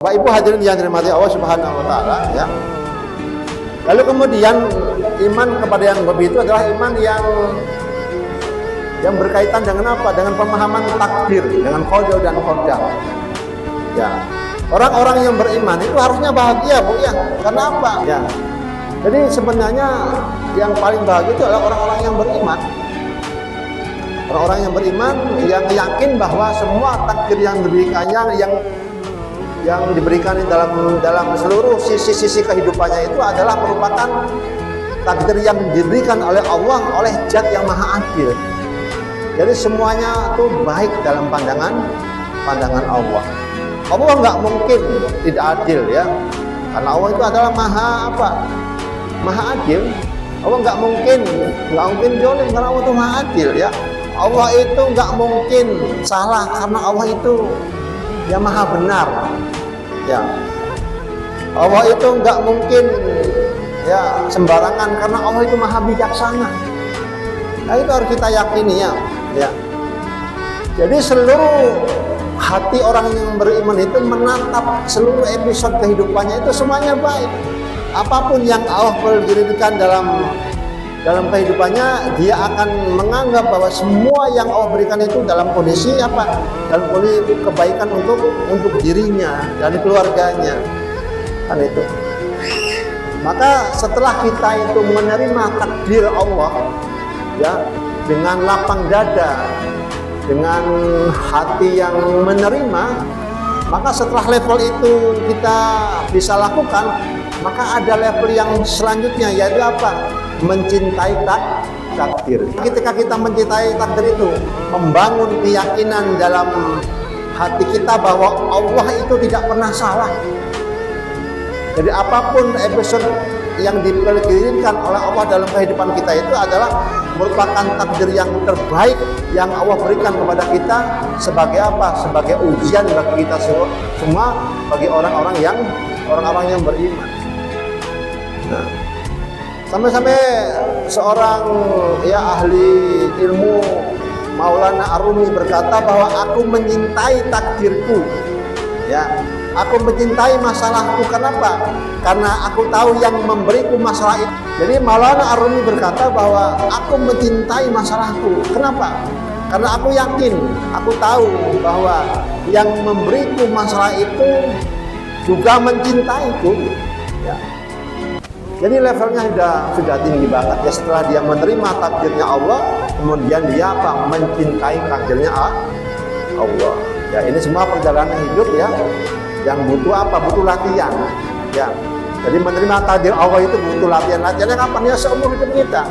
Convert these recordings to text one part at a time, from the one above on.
Bapak Ibu hadirin yang dirahmati Allah Subhanahu wa taala, ya. Lalu kemudian iman kepada yang lebih itu adalah iman yang berkaitan dengan apa? Dengan pemahaman takdir, dengan qada dan qadar. Ya. Orang-orang yang beriman itu harusnya bahagia, Bu, ya. Karena apa? Ya. Jadi sebenarnya yang paling bahagia itu adalah orang-orang yang beriman. Orang-orang yang beriman yang yakin bahwa semua takdir yang diberikannya, yang diberikan dalam seluruh sisi-sisi kehidupannya itu adalah merupakan takdir yang diberikan oleh Allah, oleh Zat yang Maha Adil. Jadi semuanya itu baik dalam pandangan Allah. Allah nggak mungkin tidak adil, ya, karena Allah itu adalah Maha Adil. Allah nggak mungkin zalim karena Allah itu Maha Adil, ya. Allah itu nggak mungkin salah karena Allah itu yang Maha Benar, ya. Allah itu nggak mungkin, ya, sembarangan karena Allah itu Maha Bijaksana. Nah, itu harus kita yakini, ya. Jadi seluruh hati orang yang beriman itu menatap seluruh episode kehidupannya itu semuanya baik. Apapun yang Allah berikan dalam kehidupannya, dia akan menganggap bahwa semua yang Allah berikan itu dalam kondisi apa? Dalam kondisi kebaikan untuk dirinya dan keluarganya. Kan itu. Maka setelah kita itu menerima takdir Allah, ya, dengan lapang dada, dengan hati yang menerima, maka setelah level itu kita bisa lakukan, maka ada level yang selanjutnya, yaitu apa? Mencintai takdir. Ketika kita mencintai takdir itu, membangun keyakinan dalam hati kita bahwa Allah itu tidak pernah salah. Jadi apapun episode yang diperkirakan oleh Allah dalam kehidupan kita itu adalah merupakan takdir yang terbaik yang Allah berikan kepada kita sebagai apa? Sebagai ujian bagi kita semua, bagi orang-orang yang beriman. Nah, sampai-sampai seorang, ya, ahli ilmu Maulana Ar-Rumi berkata bahwa aku menyintai takdirku, ya. Aku mencintai masalahku. Kenapa? Karena aku tahu yang memberiku masalah itu. Jadi Maulana Ar-Rumi berkata bahwa aku mencintai masalahku. Kenapa? Karena aku yakin, aku tahu bahwa yang memberiku masalah itu juga mencintaiku, ya. Jadi levelnya sudah tinggi banget, ya. Setelah dia menerima takdirnya Allah, kemudian dia apa? Mencintai takdirnya Allah. Ya, ini semua perjalanan hidup, ya, yang butuh apa? Butuh latihan, ya. Jadi menerima takdir Allah itu butuh latihan. Latihannya kapan? Ya, seumur hidup kita,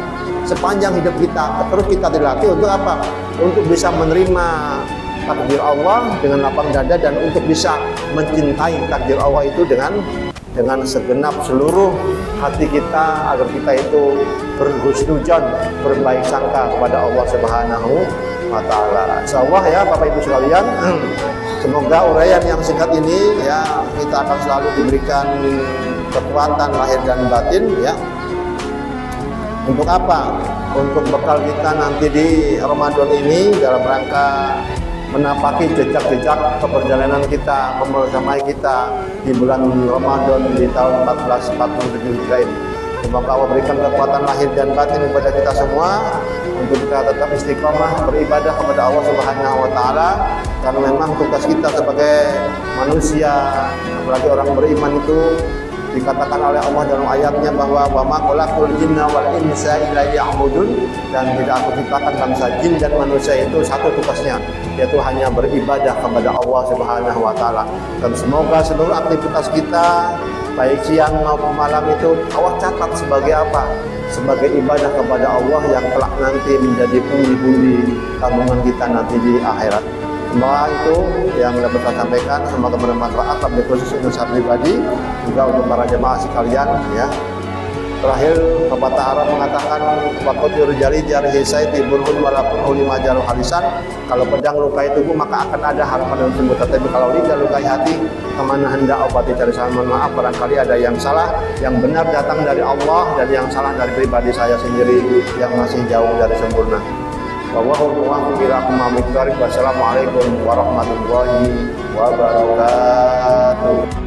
sepanjang hidup kita terus kita dilatih untuk apa? Untuk bisa menerima takdir Allah dengan lapang dada dan untuk bisa mencintai takdir Allah itu dengan segenap seluruh hati kita, agar kita itu berhusnudzon, berbaik sangka kepada Allah Subhanahu wa taala. Insyaallah, ya, Bapak Ibu sekalian, semoga uraian yang singkat ini, ya, kita akan selalu diberikan kekuatan lahir dan batin, ya. Untuk apa? Untuk bekal kita nanti di Ramadan ini dalam rangka menapaki jejak-jejak keperjalanan kita, pembersamai kita di bulan Ramadan di tahun 1447 Hijriah ini. Semoga Allah berikan kekuatan lahir dan batin kepada kita semua untuk kita tetap istiqomah beribadah kepada Allah Subhanahu wa taala, karena memang tugas kita sebagai manusia, apalagi orang beriman, itu dikatakan oleh Allah dalam ayatnya bahwa wa ma khalaqul jinna wal insa illa liya'budun, dan tidak aku ciptakan bangsa jin dan manusia itu satu tugasnya, yaitu hanya beribadah kepada Allah Subhanahu wa taala. Dan semoga seluruh aktivitas kita baik siang maupun malam itu Allah catat sebagai apa? Sebagai ibadah kepada Allah yang kelak nanti menjadi pundi-pundi tabungan kita nanti di akhirat. Semoga itu yang dapat saya sampaikan, semoga bermanfaat, tapi khusus untuk saya pribadi, juga untuk para jemaah sekalian, ya. Terakhir, pepatah Arab mengatakan, waqatul jari jarihi sayti burhun walaupun ulima jaruh halisan. Kalau pedang lukai tubuh maka akan ada harapan dalam sembuh. Tetapi kalau lidah lukai hati, kemana hendak obati? Cari salah, mohon maaf barangkali ada yang salah. Yang benar datang dari Allah, dan yang salah dari pribadi saya sendiri yang masih jauh dari sempurna. Wassalamualaikum warahmatullahi wabarakatuh.